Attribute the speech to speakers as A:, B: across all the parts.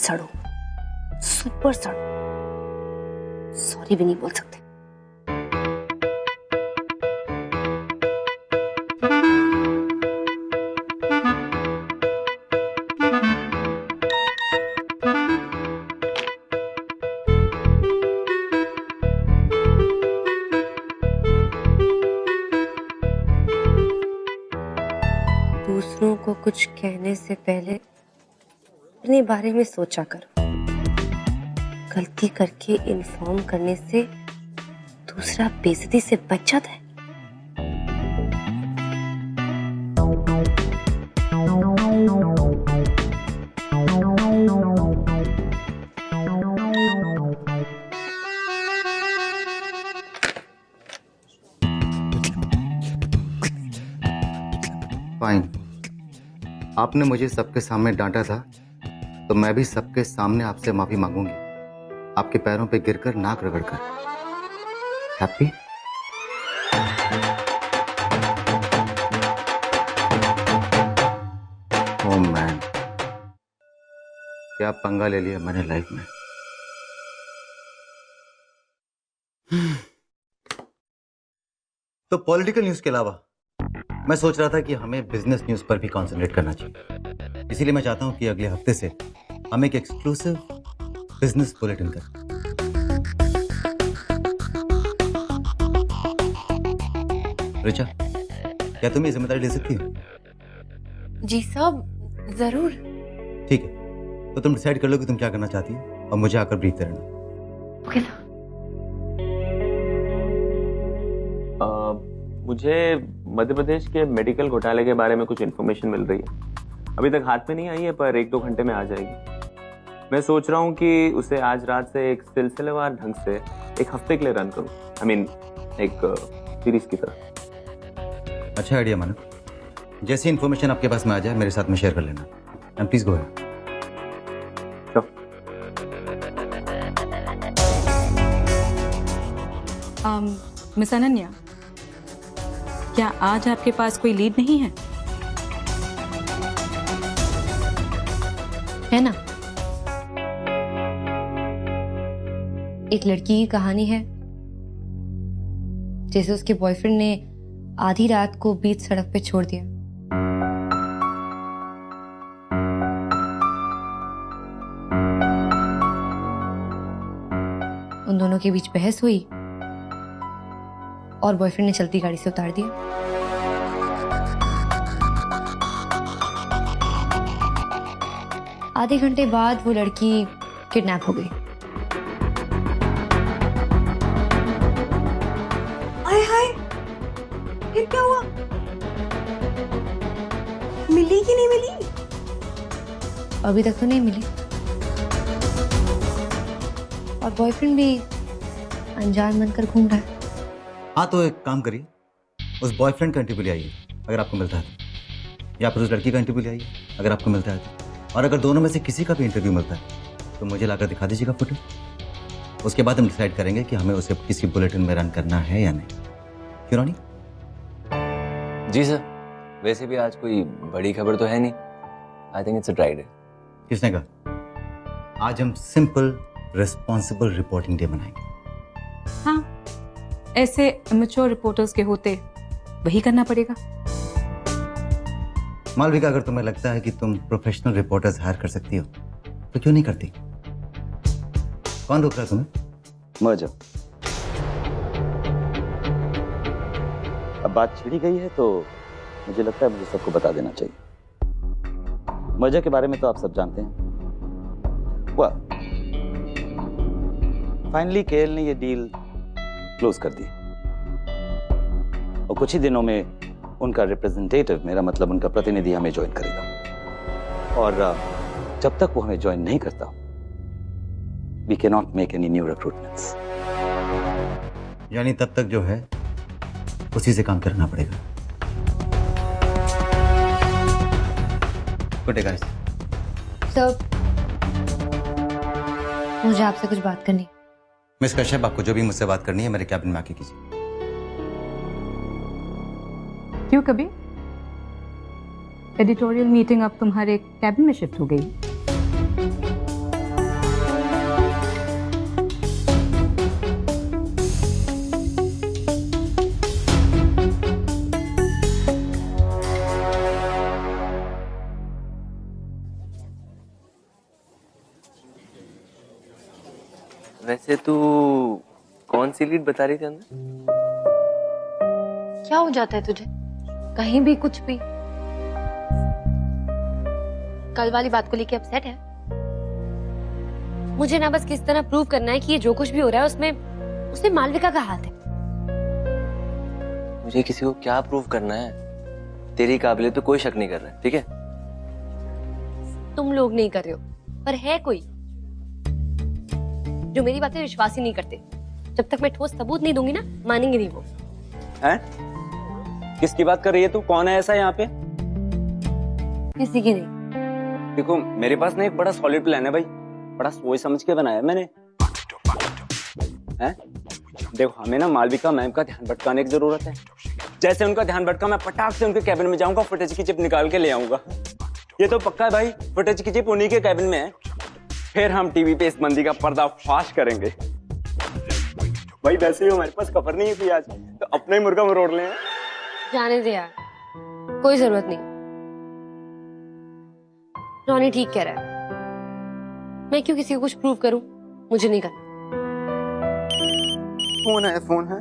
A: सड़ो, super सड़ो, sorry भी नहीं बोल सकते। दूसरों को कुछ कहने से पहले अपने बारे में सोचा करो। गलती करके इन्फॉर्म करने से दूसरा बेइज्जती से बच जाता है।
B: फाइन, आपने मुझे सबके सामने डांटा था तो मैं भी सबके सामने आपसे माफी मांगूंगी, आपके पैरों पे गिरकर, नाक रगड़कर। हैप्पी? ओह मैन, क्या पंगा ले लिया मैंने लाइफ में। तो पॉलिटिकल न्यूज के अलावा मैं सोच रहा था कि हमें बिजनेस न्यूज पर भी कंसंट्रेट करना चाहिए। इसीलिए मैं चाहता हूं कि अगले हफ्ते से हम एक एक्सक्लूसिव बिजनेस बुलेटिन करें। रिचा, क्या तुम ये जिम्मेदारी ले सकती हो?
A: जी साहब, जरूर।
B: ठीक है, तो तुम डिसाइड कर लो कि तुम क्या करना चाहती हो और मुझे आकर ब्रीफ करना।
A: ओके साहब।
C: मुझे मध्य प्रदेश के मेडिकल घोटाले के बारे में कुछ इन्फॉर्मेशन मिल रही है। अभी तक हाथ में नहीं आई है, पर 1-2 घंटे में आ जाएगी। मैं सोच रहा हूँ कि उसे आज रात से एक सिलसिलेवार ढंग से एक हफ्ते के लिए रन करूँ। आई मीन एक सीरीज की तरह।
B: अच्छा आइडिया मानव। जैसी इन्फॉर्मेशन आपके पास में आ जाए मेरे साथ में शेयर कर लेना। And please go ahead.
D: Miss Ananya, क्या आज आपके पास कोई लीड नहीं है?
A: है ना, एक लड़की की कहानी है जैसे उसके बॉयफ्रेंड ने आधी रात को बीच सड़क पे छोड़ दिया। उन दोनों के बीच बहस हुई और बॉयफ्रेंड ने चलती गाड़ी से उतार दिया। आधे घंटे बाद वो लड़की किडनैप हो गई।
E: हाय हाय, फिर क्या हुआ? मिली कि नहीं मिली?
A: अभी तक तो नहीं मिली और बॉयफ्रेंड भी अनजान बनकर घूम रहा है।
B: हाँ तो एक काम करिए, उस बॉयफ्रेंड का इंटरव्यू ले आइए अगर आपको मिलता है तो, या फिर उस लड़की का इंटरव्यू ले आइए अगर आपको मिलता है तो, और अगर दोनों में से किसी का भी इंटरव्यू मिलता है तो मुझे लाकर दिखा दीजिएगा फोटो। उसके बाद हम डिसाइड करेंगे कि हमें उसे किसी बुलेटिन में रन करना है या नहीं। क्यों रानी?
F: जी सर, वैसे भी आज कोई बड़ी खबर तो है नहीं। I think it's a dry day.
B: किसने कहा? आज हम सिंपल रिस्पॉन्सिबल रिपोर्टिंग डे मनाएंगे।
D: हाँ, ऐसे मैच्योर रिपोर्टर्स के होते वही करना पड़ेगा।
B: मालविका, अगर तुम्हें लगता है कि तुम प्रोफेशनल रिपोर्टर्स हायर कर सकती हो तो क्यों नहीं करती? कौन रोक रहा है तुम्हें?
G: मर्जर। अब बात छिड़ी गई है तो मुझे लगता है मुझे सबको बता देना चाहिए। मर्जर के बारे में तो आप सब जानते हैं। फाइनली केएल ने ये डील क्लोज कर दी और कुछ ही दिनों में उनका रिप्रेजेंटेटिव, मेरा मतलब उनका प्रतिनिधि, हमें ज्वाइन करेगा। और जब तक वो हमें ज्वाइन नहीं करता, we can not make any new recruitments.
B: यानी तब तक जो है उसी से काम करना पड़ेगा। Good day guys.
A: सर, मुझे आपसे कुछ बात करनी।
B: मिस कश्यप, आपको जो भी मुझसे बात करनी है मेरे कैबिन में आके कीजिए।
D: क्यों कभी? एडिटोरियल मीटिंग अब तुम्हारे कैबिन में शिफ्ट हो गई।
F: वैसे तू कौन सी लीड बता रही थी अंदर?
A: क्या हो जाता है तुझे? कहीं भी कुछ भी। कल वाली बात को लेके अपसेट है? मुझे ना बस किस तरह प्रूव करना है कि ये जो कुछ भी हो रहा है उसमें मालविका का हाथ है।
F: मुझे किसी को क्या प्रूव करना है? तेरी काबिलियत पे कोई शक नहीं कर रहा है, ठीक है?
A: तुम लोग नहीं कर रहे हो, पर है कोई जो मेरी बातें विश्वास ही नहीं करते। जब तक मैं ठोस सबूत नहीं दूंगी ना, मानेंगे नहीं वो।
H: हैं? किसकी बात कर रही है तू? कौन है ऐसा यहाँ पे?
A: किसी की नहीं।
H: देखो मेरे पास ना एक बड़ा सॉलिड प्लान है भाई, बड़ा सोच समझ के बनाया मैंने। हैं? देखो हमें ना मालविका मैम का ध्यान भटकाने की जरूरत है। जैसे उनका ध्यान भटका, मैं पटाख से उनके कैबिन में जाऊंगा, फुटेज की चिप निकाल के ले आऊंगा। ये तो पक्का है भाई, फुटेज की चिप उन्हीं के कैबिन में है। फिर हम टीवी पे इस बंदी का पर्दाफाश करेंगे। भाई वैसे ही हमारे पास खबर नहीं थी आज, तो अपना ही मुर्गा मरोड़ ले।
A: जाने दे यार, कोई जरूरत नहीं। रॉनी ठीक कह रहा है, मैं क्यों किसी को कुछ प्रूव करूं? मुझे नहीं करना।
H: फोन है।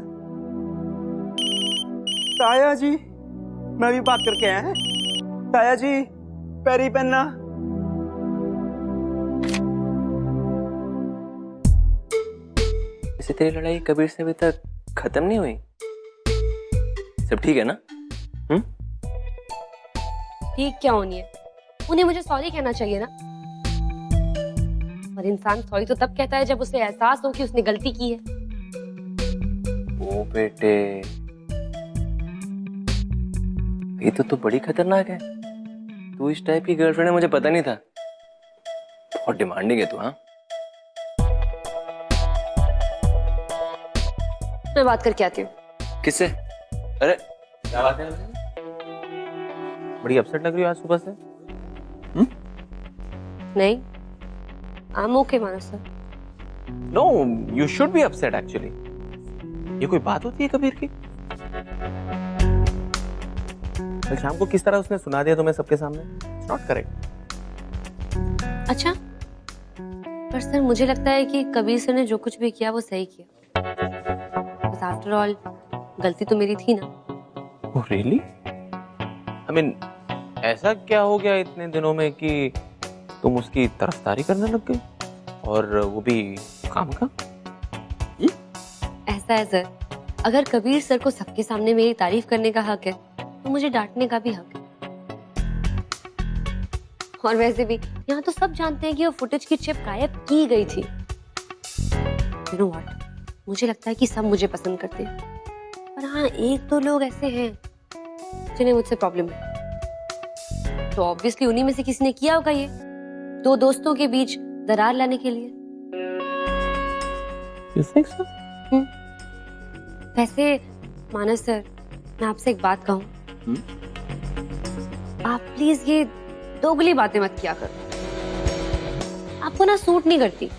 H: ताया जी, मैं भी बात करके आया है। ताया जी, पैरी पहनना।
F: वैसे तेरी लड़ाई कबीर से अभी तक खत्म नहीं हुई? सब ठीक है ना?
A: ठीक क्या होनी है? उन्हें मुझे सॉरी कहना चाहिए ना। पर इंसान सॉरी तो तब कहता है जब उसे एहसास हो कि उसने गलती की है।
F: ओ बेटे, ये तो बड़ी खतरनाक है। तू इस टाइप की गर्लफ्रेंड है, मुझे पता नहीं था। बहुत डिमांडिंग है तू। हाँ,
A: मैं बात करके आती हूँ।
F: किससे? अरे क्या बात है?
C: बड़ी अपसेट लग रही हो आज सुबह से।
A: नहीं, I'm okay Manas sir.
C: No, you should be upset actually. ये कोई बात होती है कबीर की? कल शाम को किस तरह उसने सुना दिया तुम्हें सबके सामने? It's not correct.
A: अच्छा, पर सर मुझे लगता है कि कबीर सर ने जो कुछ भी किया वो सही किया। बस आफ्टर ऑल गलती तो मेरी थी ना।
C: Oh really? आई मीन ऐसा क्या हो गया इतने दिनों में कि तुम उसकी तरफदारी करने लग गए, और वो भी काम का?
A: ऐसा है सर, अगर कबीर सर को सबके सामने मेरी तारीफ करने का हक है तो मुझे डांटने का भी हक है। और वैसे भी यहाँ तो सब जानते हैं कि वो फुटेज की चिप गायब की गई थी। You know what? मुझे लगता है कि सब मुझे पसंद करते हैं, पर हाँ एक दो लोग ऐसे हैं जिन्हें मुझसे प्रॉब्लम है। तो ऑब्वियसली उन्हीं में से किसी ने किया होगा ये, दो दोस्तों के बीच दरार लाने के लिए।
C: You think so?
A: वैसे मानस सर, मैं आपसे एक बात कहूं। आप प्लीज ये दोगली बातें मत किया करो, आपको ना सूट नहीं करती।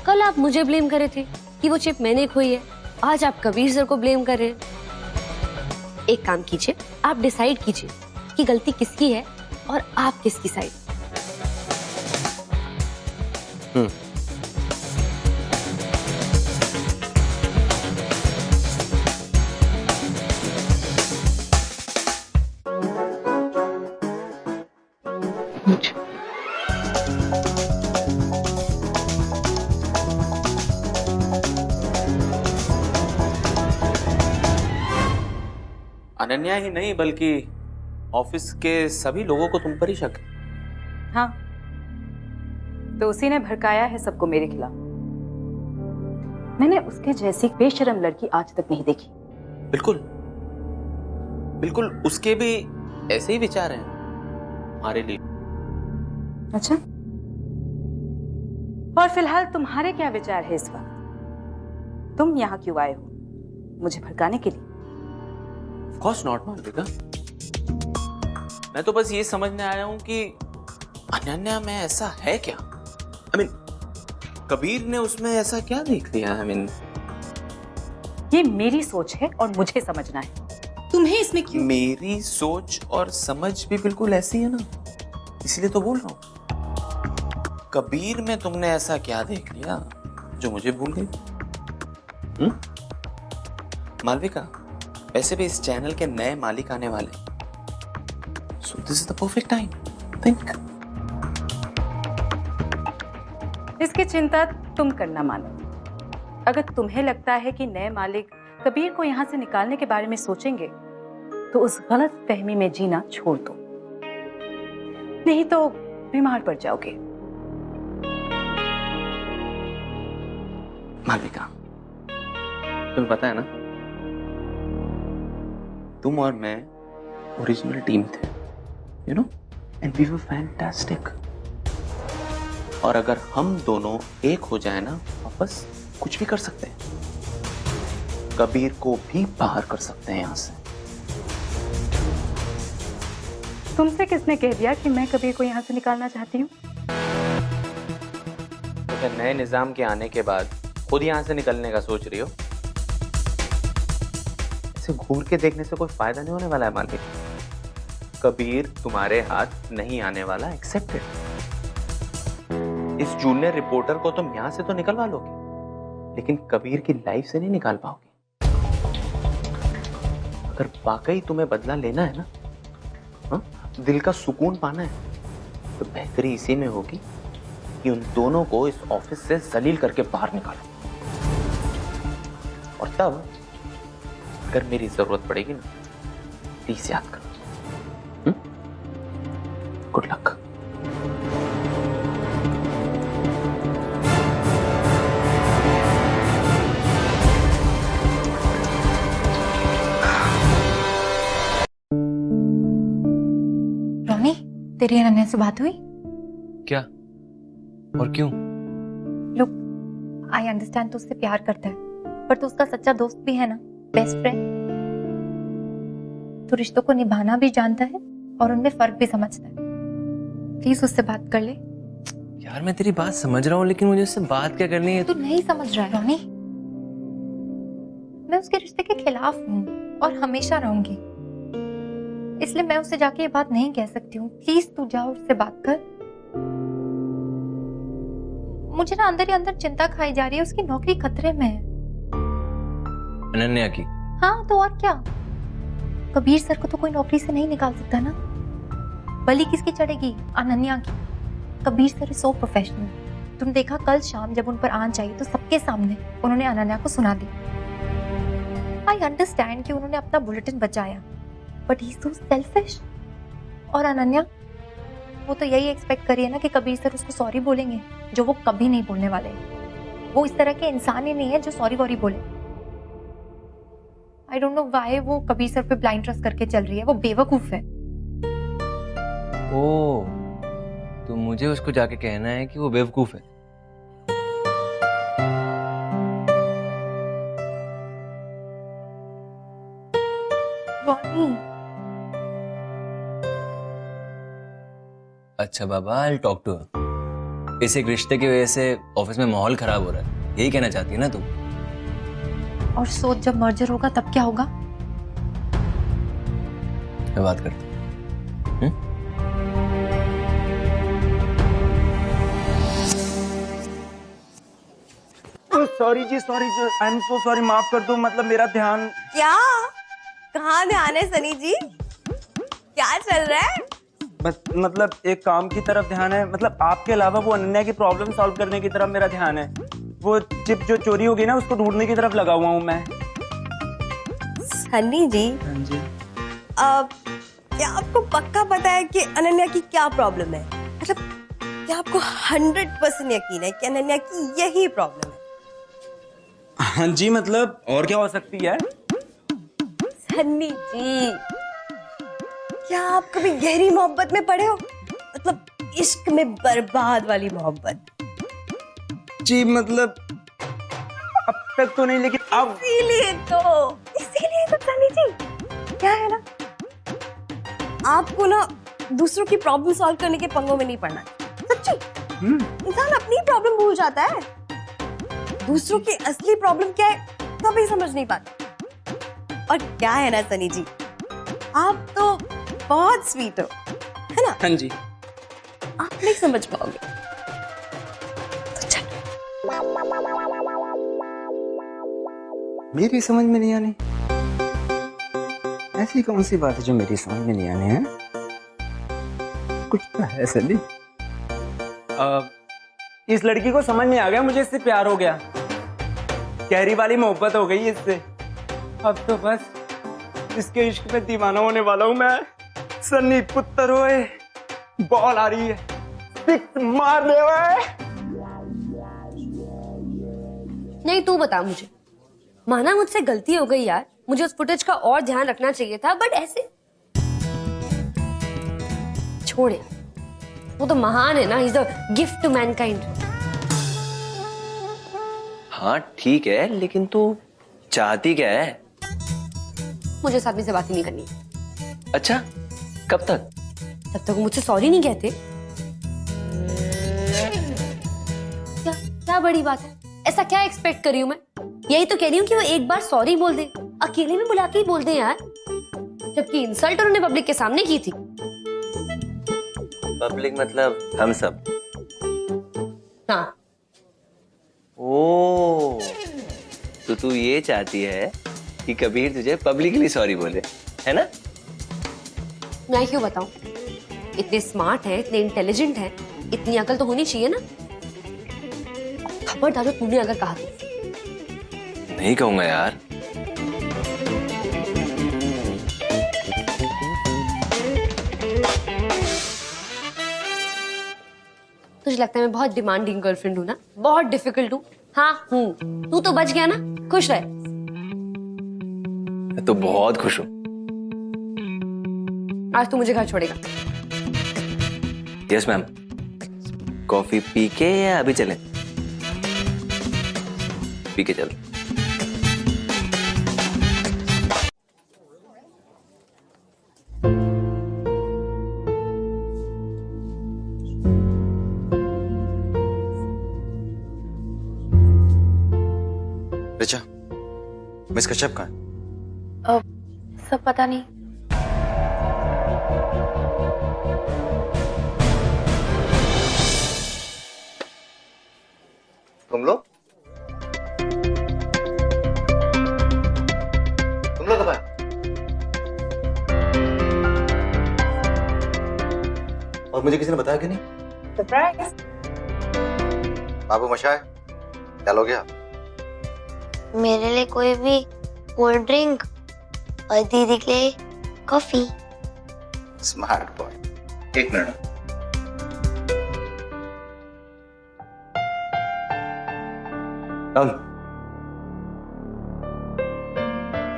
A: कल आप मुझे ब्लेम कर रहे थे कि वो चिप मैंने खोई है, आज आप कबीर सर को ब्लेम कर रहे हैं। एक काम कीजिए, आप डिसाइड कीजिए कि गलती किसकी है और आप किसकी साइड।
C: अनन्या ही नहीं बल्कि ऑफिस के सभी लोगों को तुम पर ही शक है।
D: हाँ, तो उसी ने भड़काया है सबको मेरे खिलाफ। मैंने उसके जैसी बेशरम लड़की आज तक नहीं देखी।
C: बिल्कुल बिल्कुल, उसके भी ऐसे ही विचार हैं हमारे लिए।
D: अच्छा, और फिलहाल तुम्हारे क्या विचार है इस वक्त? तुम यहाँ क्यों आए हो? मुझे भड़काने के लिए?
C: Of course not, Malvika. मैं तो बस ये समझने आया हूं कि अनन्या में ऐसा है क्या। I mean, कबीर ने उसमें ऐसा क्या देख लिया? I mean,
D: ये मेरी सोच है और मुझे समझना है। तुम्हें इसमें क्यों?
C: मेरी सोच और समझ भी बिल्कुल ऐसी है ना, इसलिए तो बोल रहा हूं। कबीर में तुमने ऐसा क्या देख लिया
F: जो मुझे भूल गई। मालविका, वैसे भी इस चैनल के नए मालिक आने वाले, so this is the perfect time. Think.
D: इसकी चिंता तुम करना मानो। अगर तुम्हें लगता है कि नए मालिक कबीर को यहाँ से निकालने के बारे में सोचेंगे तो उस गलत फहमी में जीना छोड़ दो, नहीं तो बीमार पड़ जाओगे।
F: मालविका, तुम्हें पता है ना, तुम और मैं ओरिजिनल टीम थे, you know, and we were fantastic. और अगर हम दोनों एक हो जाए ना, वापस कुछ भी कर सकते हैं। कबीर को भी बाहर कर सकते हैं यहां से।
D: तुमसे किसने कह दिया कि मैं कबीर को यहाँ से निकालना चाहती हूँ?
F: तो नए निजाम के आने के बाद खुद यहाँ से निकलने का सोच रही हो? ऐसे घूर के देखने से कोई फायदा नहीं होने वाला है मालिक। कबीर तुम्हारे हाथ नहीं आने वाला, एक्सेप्टेड। इस जूनियर रिपोर्टर को तुम यहां से तो निकलवा लोगे, लेकिन कबीर की लाइफ से नहीं निकाल पाओगे। अगर वाकई तुम्हें बदला लेना है ना, दिल का सुकून पाना है, तो बेहतरी इसी में होगी कि उन दोनों को इस ऑफिस से जलील करके बाहर निकालो। और तब अगर मेरी जरूरत पड़ेगी ना, प्लीज याद करो। Good luck.
I: तेरी अनन्या से बात हुई?
F: क्या और क्यों?
I: लुक, आई अंडरस्टैंड तू उससे प्यार करता है, पर तू उसका सच्चा दोस्त भी है ना, बेस्ट फ्रेंड। तू रिश्तों को निभाना भी जानता है और उनमें फर्क भी समझता है। प्लीज उससे बात कर ले।
F: यार मैं तेरी बात समझ रहा हूँ, लेकिन मुझे उससे बात क्या करनी है?
I: तू नहीं समझ रहा है रोनी। मैं उसके रिश्ते के खिलाफ हूँ और हमेशा रहूंगी, इसलिए मैं उससे जाके ये बात नहीं कह सकती हूँ। प्लीज तू जा उससे बात कर। मुझे ना अंदर ही अंदर चिंता खाई जा रही है, उसकी नौकरी खतरे में है।
F: अनन्या की?
I: हाँ तो और क्या, कबीर सर को तो कोई नौकरी से नहीं निकाल सकता ना। बलि किसकी चढ़ेगी? अनन्या की। Kabir sir is so professional. तुम देखा कल शाम जब उन पर आंच आई तो सबके सामने उन्होंने अनन्या को सुना दी। आई अंडरस्टैंड कि उन्होंने अपना बुलेटिन बचाया, but he is so selfish. और अनन्या, वो तो यही एक्सपेक्ट करिए ना कि कबीर सर उसको सॉरी बोलेंगे, जो वो कभी नहीं बोलने वाले। वो इस तरह के इंसान ही नहीं है जो सॉरी वॉरी बोले। आई डोंट नो व्हाई वो कबीर सर पे ब्लाइंड ट्रस्ट करके चल रही है। वो बेवकूफ है।
F: ओ, तो मुझे उसको जाके कहना है कि वो बेवकूफ है। अच्छा बाबा, I'll talk to her। इस एक रिश्ते की वजह से ऑफिस में माहौल खराब हो रहा है, यही कहना चाहती है ना तुम?
I: और सोच, जब मर्जर होगा तब क्या होगा?
F: मैं बात करता हूँ।
H: Sorry ji, I am so sorry, माफ कर दो। मतलब मेरा ध्यान।
E: क्या? कहाँ ध्यान है सनी जी? क्या चल रहा है?
H: मतलब एक काम की तरफ ध्यान है। मतलब आपके अलावा वो अनन्या की प्रॉब्लम सॉल्व करने की तरफ मेरा ध्यान है। वो चिप जो चोरी होगी ना, उसको ढूंढने की तरफ लगा हुआ हूँ मैं।
E: सनी जी,
H: हाँ जी।
E: क्या आपको पक्का पता है कि अनन्या की क्या प्रॉब्लम है? मतलब क्या आपको 100% यकीन है कि अनन्या की यही प्रॉब्लम है?
H: हाँ जी, मतलब और क्या हो सकती है?
E: सन्नी जी, क्या आप कभी गहरी मोहब्बत में पड़े हो? मतलब इश्क में बर्बाद वाली मोहब्बत।
H: जी मतलब अब तक तो नहीं, लेकिन अब
E: इसीलिए तो सन्नी जी, क्या है ना, आपको ना दूसरों की प्रॉब्लम सॉल्व करने के पंगों में नहीं पड़ना है। सच्ची, इंसान अपनी प्रॉब्लम भूल जाता है, दूसरों की असली प्रॉब्लम क्या है कभी समझ नहीं पाता। और क्या है ना सनी जी, आप तो बहुत स्वीट हो, है ना?
H: हाँ जी।
E: आप नहीं समझ पाओगे तो चलो।
H: मेरी समझ में नहीं आनी? ऐसी कौन सी बात है जो मेरी समझ में नहीं आनी है? कुछ तो है सनी। इस लड़की को समझ में आ गया, मुझे इससे प्यार हो गया, गहरी वाली मोहब्बत हो गई इससे। अब तो बस इसके इश्क में दीवाना होने वाला हूं मैं। सन्नी पुत्र होए, बॉल आ रही है, सिक्स मार दे ओए।
A: नहीं, तू बता मुझे। माना मुझसे गलती हो गई यार, मुझे उस फुटेज का और ध्यान रखना चाहिए था, बट ऐसे छोड़े। वो तो महान है ना, is the gift to mankind.
C: हाँ ठीक है, लेकिन तू चाहती क्या है?
A: मुझे इस आदमी से बात ही नहीं करनी।
C: अच्छा, कब तक?
A: जब तक वो मुझसे सॉरी नहीं कहते। क्या बड़ी बात है? ऐसा क्या एक्सपेक्ट कर रही हूँ मैं? यही तो कह रही हूँ कि वो एक बार सॉरी बोल दे, अकेले में बुला के ही बोल दे यार। जबकि इंसल्ट उन्होंने पब्लिक के सामने की थी।
C: पब्लिक मतलब हम सब?
A: हाँ।
C: ओ, तो तू ये चाहती है कि कबीर तुझे पब्लिकली सॉरी बोले, है ना?
A: मैं क्यों बताऊं? इतने स्मार्ट है, इतने इंटेलिजेंट है, इतनी अकल तो होनी चाहिए ना। खबरदार तूने अगर कहा तो।
C: नहीं कहूंगा यार।
A: तुझे लगता है मैं बहुत डिमांडिंग गर्लफ्रेंड हूँ ना? बहुत डिफिकल्ट हूँ? हाँ हूँ। तू तो बच गया ना, खुश रहे।
C: मैं तो बहुत खुश हूँ।
A: आज तू मुझे घर छोड़ेगा?
C: Yes ma'am. कॉफी पी के या अभी चलें? पी के चल।
B: रिचा, मिस कश्यप कहाँ है?
I: सब पता नहीं।
B: तुम लोग कब आए? और मुझे किसी ने बताया कि नहीं?
E: सरप्राइज।
B: बाबू मशाए, क्या लोगे आप?
J: मेरे लिए कोई भी कोल्ड ड्रिंक और दीदी के लिए कॉफी।
B: Smart boy. एक मिनट। राहुल,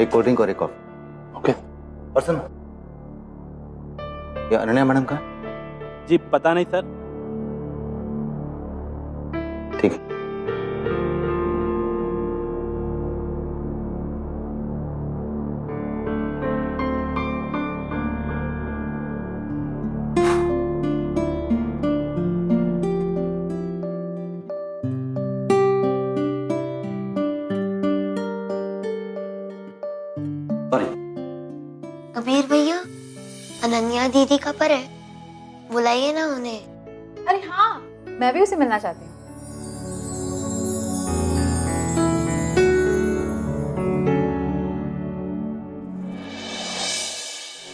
B: एक कोल्ड ड्रिंक और एक कॉफी।
H: ओके।
B: और सुनो, ये अनन्या मैडम का?
H: जी पता नहीं सर।
B: ठीक है।
J: कबीर भैया, अनन्या दीदी का पर है, बुलाइए ना उन्हें।
D: अरे हाँ, मैं भी उसे मिलना चाहती हूँ।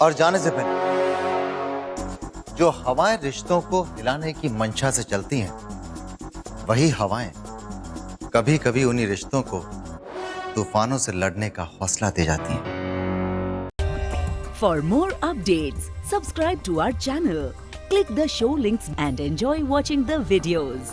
B: और जाने से पहले, जो हवाएं रिश्तों को हिलाने की मंशा से चलती हैं, वही हवाएं कभी कभी उन्हीं रिश्तों को तूफानों से लड़ने का हौसला दे जाती हैं।
K: For more updates, subscribe to our channel, click the show links and enjoy watching the videos.